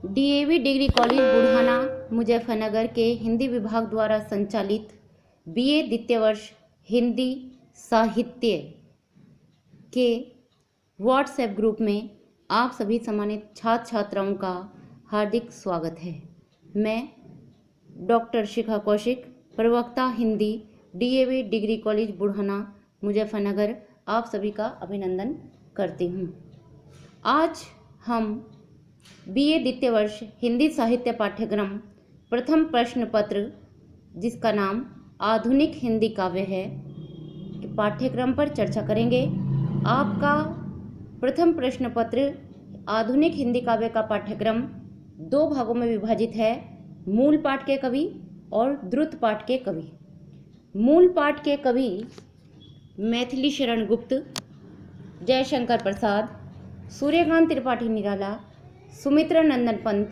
DAV degree college Budhana Muzaffarnagar के हिंदी विभाग द्वारा संचालित बीए द्वितीय वर्ष हिंदी साहित्य के व्हाट्सएप ग्रुप में आप सभी सम्मानित छात्र छात्राओं का हार्दिक स्वागत है। मैं डॉक्टर शिखा कौशिक, प्रवक्ता Hindi, DAV degree college Budhana Muzaffarnagar, आप सभी का अभिनंदन करती हूँ। आज हम बीए द्वितीय वर्ष हिंदी साहित्य पाठ्यक्रम प्रथम प्रश्न पत्र, जिसका नाम आधुनिक हिंदी काव्य है, पाठ्यक्रम पर चर्चा करेंगे। आपका प्रथम प्रश्न पत्र आधुनिक हिंदी काव्य का पाठ्यक्रम दो भागों में विभाजित है, मूल पाठ के कवि और द्रुत पाठ के कवि। मूल पाठ के कवि मैथिली शरण गुप्त, जयशंकर प्रसाद, सूर्यकांत त्रिपाठी निराला, सुमित्रा नंदन पंत,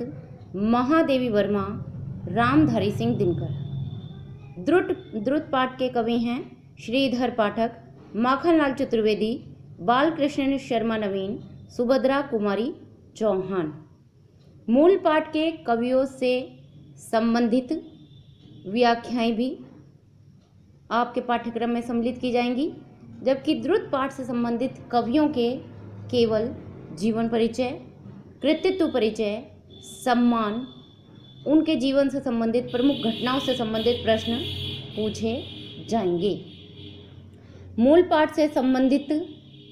महादेवी वर्मा, रामधारी सिंह दिनकर। द्रुत पाठ के कवि हैं श्रीधर पाठक, माखनलाल चतुर्वेदी, बालकृष्ण शर्मा नवीन, सुभद्रा कुमारी चौहान। मूल पाठ के कवियों से संबंधित व्याख्याएं भी आपके पाठ्यक्रम में सम्मिलित की जाएंगी, जबकि द्रुत पाठ से संबंधित कवियों के केवल जीवन परिचय, कृतित्व परिचय, सम्मान, उनके जीवन से संबंधित प्रमुख घटनाओं से संबंधित प्रश्न पूछे जाएंगे। मूल पाठ से संबंधित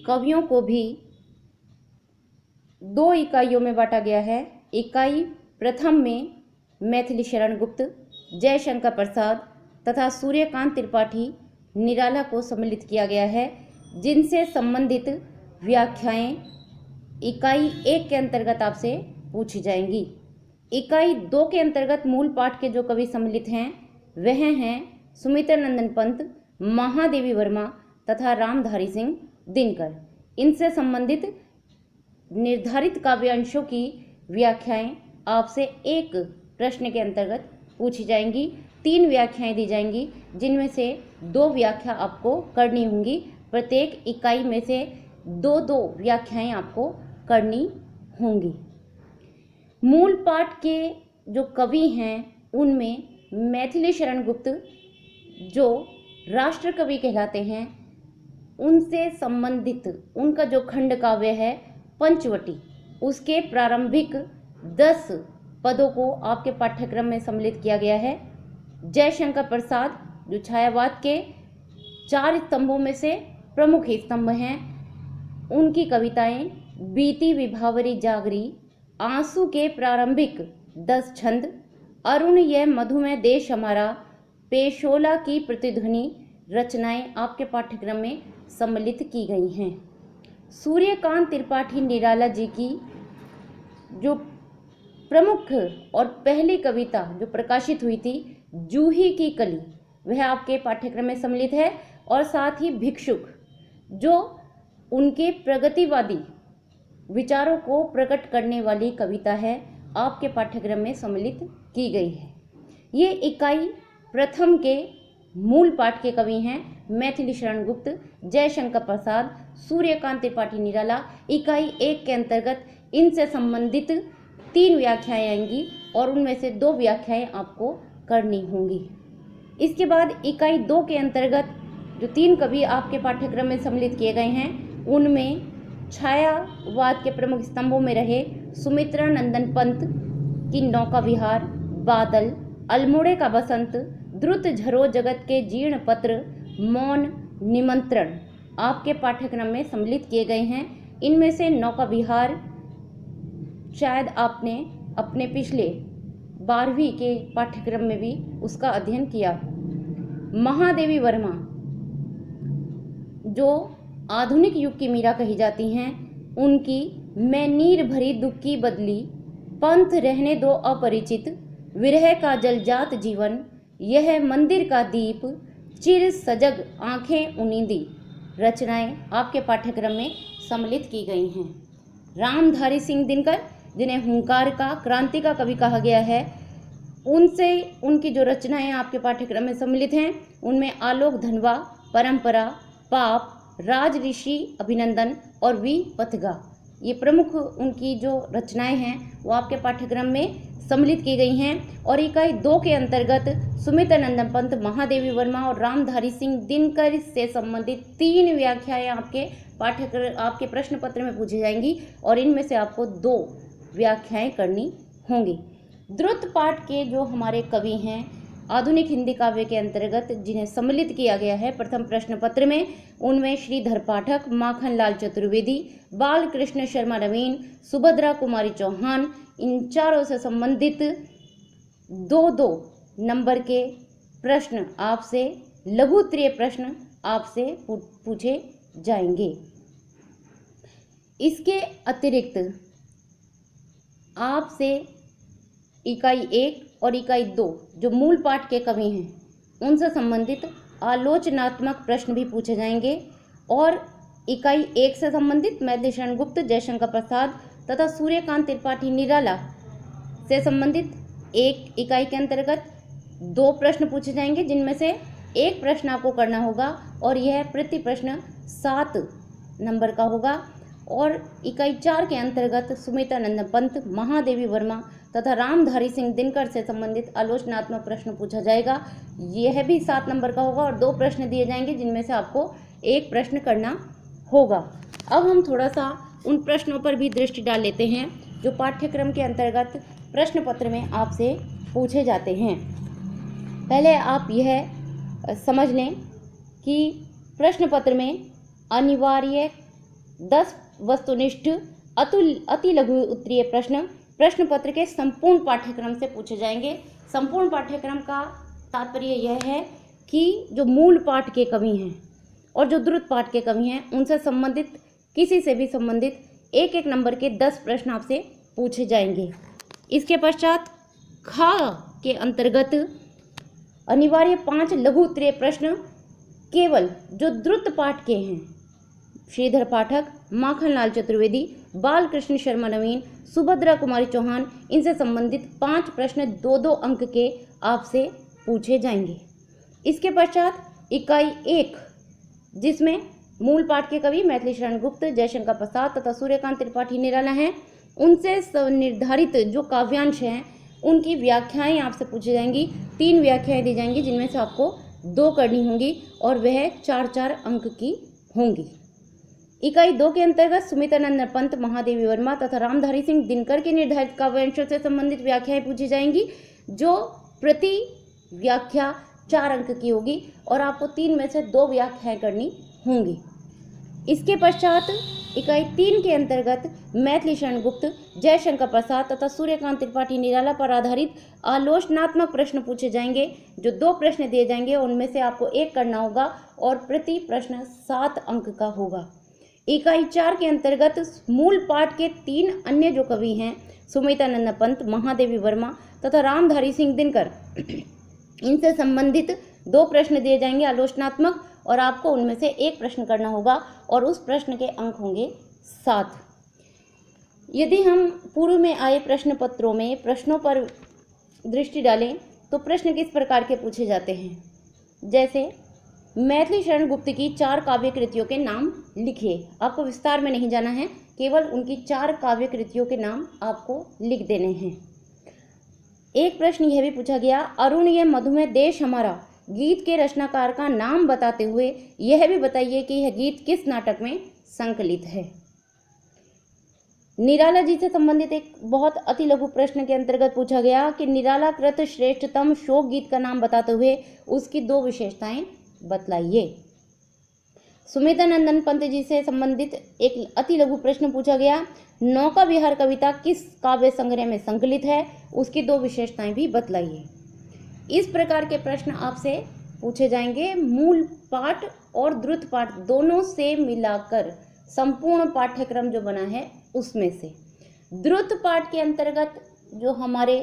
कवियों को भी दो इकाइयों में बांटा गया है। इकाई प्रथम में मैथिली शरण गुप्त, जयशंकर प्रसाद तथा सूर्यकांत त्रिपाठी निराला को सम्मिलित किया गया है, जिनसे संबंधित व्याख्याएं इकाई 1 के अंतर्गत आपसे पूछी जाएंगी। इकाई 2 के अंतर्गत मूल पाठ के जो कवि सम्मिलित हैं वह हैं सुमित्रा नंदन पंत, महादेवी वर्मा तथा रामधारी सिंह दिनकर। इनसे संबंधित निर्धारित काव्यांशों की व्याख्याएं आपसे एक प्रश्न के अंतर्गत पूछी जाएंगी। 3 व्याख्याएं दी जाएंगी, जिनमें से 2 व्याख्या आपको करनी होंगी। प्रत्येक इकाई में से 2-2 व्याख्याएं आपको करनी होंगी। मूल पाठ के जो कवि हैं उनमें मैथिली शरण गुप्त, जो राष्ट्र कवि कहलाते हैं, उनसे संबंधित उनका जो खंड काव्य है पंचवटी, उसके प्रारंभिक 10 पदों को आपके पाठ्यक्रम में सम्मिलित किया गया है। जयशंकर प्रसाद, जो छायावाद के 4 स्तंभों में से प्रमुख स्तंभ हैं, उनकी कविताएं बीती विभावरी जागरी, आंसू के प्रारंभिक 10 छंद, अरुण यह मधुमय देश हमारा, पेशोला की प्रतिध्वनि रचनाएं आपके पाठ्यक्रम में सम्मिलित की गई हैं। सूर्यकांत त्रिपाठी निराला जी की जो प्रमुख और पहली कविता जो प्रकाशित हुई थी, जूही की कली, वह आपके पाठ्यक्रम में सम्मिलित है। और साथ ही भिक्षुक, जो उनके प्रगतिवादी विचारों को प्रकट करने वाली कविता है, आपके पाठ्यक्रम में सम्मिलित की गई है। ये इकाई प्रथम के मूल पाठ के कवि हैं मैथिली शरण गुप्त, जयशंकर प्रसाद, सूर्यकांत त्रिपाठी निराला। इकाई 1 के अंतर्गत इनसे संबंधित 3 व्याख्याएं आएंगी और उनमें से 2 व्याख्याएं आपको करनी होंगी। इसके बाद इकाई 2 के अंतर्गत जो 3 कवि आपके पाठ्यक्रम में सम्मिलित किए गए हैं, उनमें छायावाद के प्रमुख स्तंभों में रहे सुमित्रा नंदन पंत की नौका विहार, बादल, अल्मोड़े का बसंत, द्रुत झरो जगत के जीर्ण पत्र, मौन, निमंत्रण आपके पाठ्यक्रम में सम्मिलित किए गए हैं। इनमें से नौका विहार शायद आपने अपने पिछले 12वीं के पाठ्यक्रम में भी उसका अध्ययन किया हो। महादेवी वर्मा, जो आधुनिक युग की मीरा कही जाती हैं, उनकी मैं नीर भरी दुख की बदली, पंथ रहने दो अपरिचित, विरह का जलजात जीवन, यह मंदिर का दीप, चिर सजग आंखें उनींदी रचनाएं आपके पाठ्यक्रम में सम्मिलित की गई हैं। रामधारी सिंह दिनकर, जिन्हें हुंकार का, क्रांति का कवि कहा गया है, उनसे उनकी जो रचनाएं आपके पाठ्यक्रम में सम्मिलित हैं, उनमें आलोक धनवा, परंपरा, पाप, राज ऋषि अभिनंदन और वी पथगा ये प्रमुख उनकी जो रचनाएं हैं वो आपके पाठ्यक्रम में सम्मिलित की गई हैं। और इकाई 2 के अंतर्गत सुमितानंदन पंत, महादेवी वर्मा और रामधारी सिंह दिनकर से संबंधित 3 व्याख्याएं आपके प्रश्न पत्र में पूछी जाएंगी और इनमें से आपको 2 व्याख्याएं करनी होंगी। द्रुत पाठ के जो हमारे कवि हैं आधुनिक हिंदी काव्य के अंतर्गत जिन्हें सम्मिलित किया गया है प्रथम प्रश्न पत्र में, उनमें श्रीधर पाठक, माखनलाल चतुर्वेदी, बालकृष्ण शर्मा नवीन, सुभद्रा कुमारी चौहान, इन चारों से संबंधित 2-2 नंबर के प्रश्न आपसे, लघु उत्तरीय प्रश्न आपसे पूछे जाएंगे। इसके अतिरिक्त आपसे इकाई 1 और इकाई 2 जो मूल पाठ के कवि हैं उनसे संबंधित आलोचनात्मक प्रश्न भी पूछे जाएंगे। और इकाई 1 से संबंधित मैथिली शरण गुप्त, जयशंकर प्रसाद तथा सूर्यकांत त्रिपाठी निराला से संबंधित एक इकाई के अंतर्गत 2 प्रश्न पूछे जाएंगे, जिनमें से एक प्रश्न आपको करना होगा और यह प्रति प्रश्न 7 नंबर का होगा। और इकाई 4 के अंतर्गत सुमितानंदन पंत, महादेवी वर्मा तथा रामधारी सिंह दिनकर से संबंधित आलोचनात्मक प्रश्न पूछा जाएगा। यह भी 7 नंबर का होगा और 2 प्रश्न दिए जाएंगे, जिनमें से आपको एक प्रश्न करना होगा। अब हम थोड़ा सा उन प्रश्नों पर भी दृष्टि डाल लेते हैं जो पाठ्यक्रम के अंतर्गत प्रश्न पत्र में आपसे पूछे जाते हैं। पहले आप यह समझ लें कि प्रश्न पत्र में अनिवार्य 10 वस्तुनिष्ठ अति लघु उत्तरीय प्रश्न पत्र के संपूर्ण पाठ्यक्रम से पूछे जाएंगे। संपूर्ण पाठ्यक्रम का तात्पर्य यह है कि जो मूल पाठ के कवि हैं और जो द्रुत पाठ के कवि हैं उनसे संबंधित किसी से भी संबंधित 1-1 नंबर के 10 प्रश्न आपसे पूछे जाएंगे। इसके पश्चात खा के अंतर्गत अनिवार्य 5 लघु उत्तरीय प्रश्न केवल जो द्रुत पाठ के हैं, श्रीधर पाठक, माखनलाल चतुर्वेदी, बालकृष्ण शर्मा नवीन, सुभद्रा कुमारी चौहान, इनसे संबंधित 5 प्रश्न 2-2 अंक के आपसे पूछे जाएंगे। इसके पश्चात इकाई 1 जिसमें मूल पाठ के कवि मैथिली शरण गुप्त, जयशंकर प्रसाद तथा सूर्यकांत त्रिपाठी निराला हैं, उनसे निर्धारित जो काव्यांश हैं उनकी व्याख्याएं आपसे पूछी जाएंगी। 3 व्याख्याएं दी जाएंगी, जिनमें से आपको 2 करनी होंगी और वह 4-4 अंक की होंगी। इकाई 2 के अंतर्गत सुमितानंदन पंत, महादेवी वर्मा तथा रामधारी सिंह दिनकर के निर्धारित काव्यांशों से संबंधित व्याख्याएं पूछी जाएंगी, जो प्रति व्याख्या 4 अंक की होगी और आपको 3 में से 2 व्याख्याएं करनी होंगी। इसके पश्चात इकाई 3 के अंतर्गत मैथिली शरण गुप्त, जयशंकर प्रसाद तथा सूर्यकांत त्रिपाठी निराला पर आधारित आलोचनात्मक प्रश्न पूछे जाएंगे, जो 2 प्रश्न दिए जाएंगे, उनमें से आपको 1 करना होगा और प्रति प्रश्न 7 अंक का होगा। इकाई 4 के अंतर्गत मूल पाठ के 3 अन्य जो कवि हैं, सुमितानंदन पंत, महादेवी वर्मा तथा रामधारी सिंह दिनकर, इनसे संबंधित 2 प्रश्न दिए जाएंगे आलोचनात्मक और आपको उनमें से 1 प्रश्न करना होगा और उस प्रश्न के अंक होंगे 7। यदि हम पूर्व में आए प्रश्न पत्रों में प्रश्नों पर दृष्टि डालें तो प्रश्न किस प्रकार के पूछे जाते हैं, जैसे मैथिली शरण गुप्त की 4 काव्य कृतियों के नाम लिखिए। आपको विस्तार में नहीं जाना है, केवल उनकी 4 काव्य कृतियों के नाम आपको लिख देने हैं। एक प्रश्न यह भी पूछा गया, अरुण ये मधुमेह देश हमारा गीत के रचनाकार का नाम बताते हुए यह भी बताइए कि यह गीत किस नाटक में संकलित है। निराला जी से संबंधित एक बहुत अति लघु प्रश्न के अंतर्गत पूछा गया कि निराला कृत श्रेष्ठतम शोक गीत का नाम बताते हुए उसकी 2 विशेषताएं बतलाइए। सुमितानंदन पंत जी से संबंधित एक अति लघु प्रश्न पूछा गया, नौका विहार कविता किस काव्य संग्रह में संकलित है, उसकी 2 विशेषताएं भी बतलाइए। इस प्रकार के प्रश्न आपसे पूछे जाएंगे। मूल पाठ और द्रुत पाठ दोनों से मिलाकर संपूर्ण पाठ्यक्रम जो बना है उसमें से द्रुत पाठ के अंतर्गत जो हमारे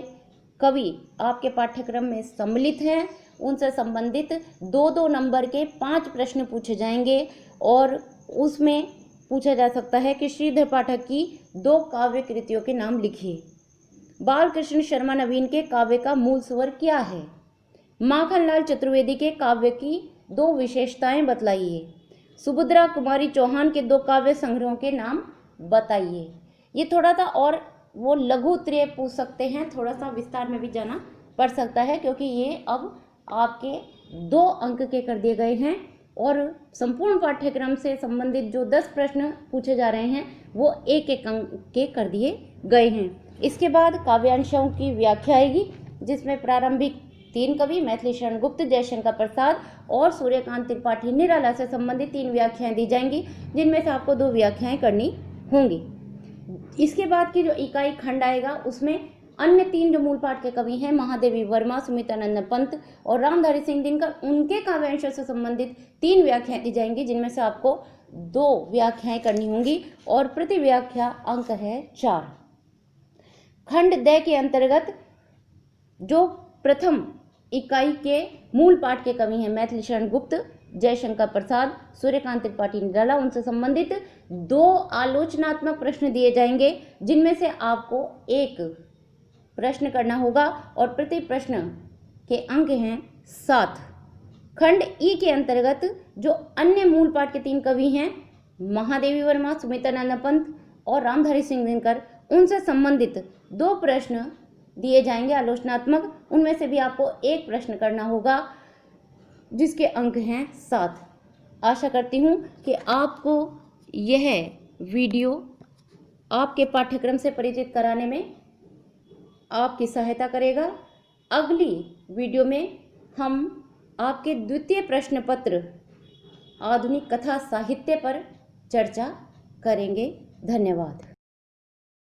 कवि आपके पाठ्यक्रम में सम्मिलित हैं उनसे संबंधित 2-2 नंबर के 5 प्रश्न पूछे जाएंगे और उसमें पूछा जा सकता है कि श्रीधर पाठक की 2 काव्य कृतियों के नाम लिखिए। बालकृष्ण शर्मा नवीन के काव्य का मूल स्वर क्या है। माखनलाल चतुर्वेदी के काव्य की 2 विशेषताएं बतलाइए। सुभद्रा कुमारी चौहान के 2 काव्य संग्रहों के नाम बताइए। ये थोड़ा सा और वो लघु उत्तरीय पूछ सकते हैं, थोड़ा सा विस्तार में भी जाना पड़ सकता है, क्योंकि ये अब आपके 2 अंक के कर दिए गए हैं और संपूर्ण पाठ्यक्रम से संबंधित जो 10 प्रश्न पूछे जा रहे हैं वो 1-1 अंक के कर दिए गए हैं। इसके बाद काव्यांशों की व्याख्या आएगी, जिसमें प्रारंभिक 3 कवि मैथिली शरण गुप्त, जयशंकर प्रसाद और सूर्यकांत त्रिपाठी निराला से संबंधित 3 व्याख्याएं दी जाएंगी, जिनमें से आपको 2 व्याख्याएं करनी होंगी। इसके बाद की जो इकाई खंड आएगा उसमें अन्य 3 जो मूल पाठ के कवि हैं, महादेवी वर्मा, सुमित्रानंद पंत और रामधारी सिंह दिनकर, उनके काव्यांशों से संबंधित 3 व्याख्याएं दी जाएंगी, जिनमें से आपको 2 व्याख्याएं करनी होंगी और प्रति व्याख्या अंक है 4। खंड द के अंतर्गत जो प्रथम इकाई के मूल पाठ के कवि हैं मैथिली शरण गुप्त, जयशंकर प्रसाद, सूर्यकांत त्रिपाठी निराला, उनसे संबंधित 2 आलोचनात्मक प्रश्न दिए जाएंगे, जिनमें से आपको 1 प्रश्न करना होगा और प्रति प्रश्न के अंक हैं 7। खंड ई के अंतर्गत जो अन्य मूल पाठ के 3 कवि हैं, महादेवी वर्मा, सुमित्रानंद पंत और रामधारी सिंह दिनकर, उनसे संबंधित 2 प्रश्न दिए जाएंगे आलोचनात्मक, उनमें से भी आपको 1 प्रश्न करना होगा, जिसके अंक हैं 7। आशा करती हूँ कि आपको यह वीडियो आपके पाठ्यक्रम से परिचित कराने में आपकी सहायता करेगा। अगली वीडियो में हम आपके द्वितीय प्रश्न पत्र आधुनिक कथा साहित्य पर चर्चा करेंगे। धन्यवाद।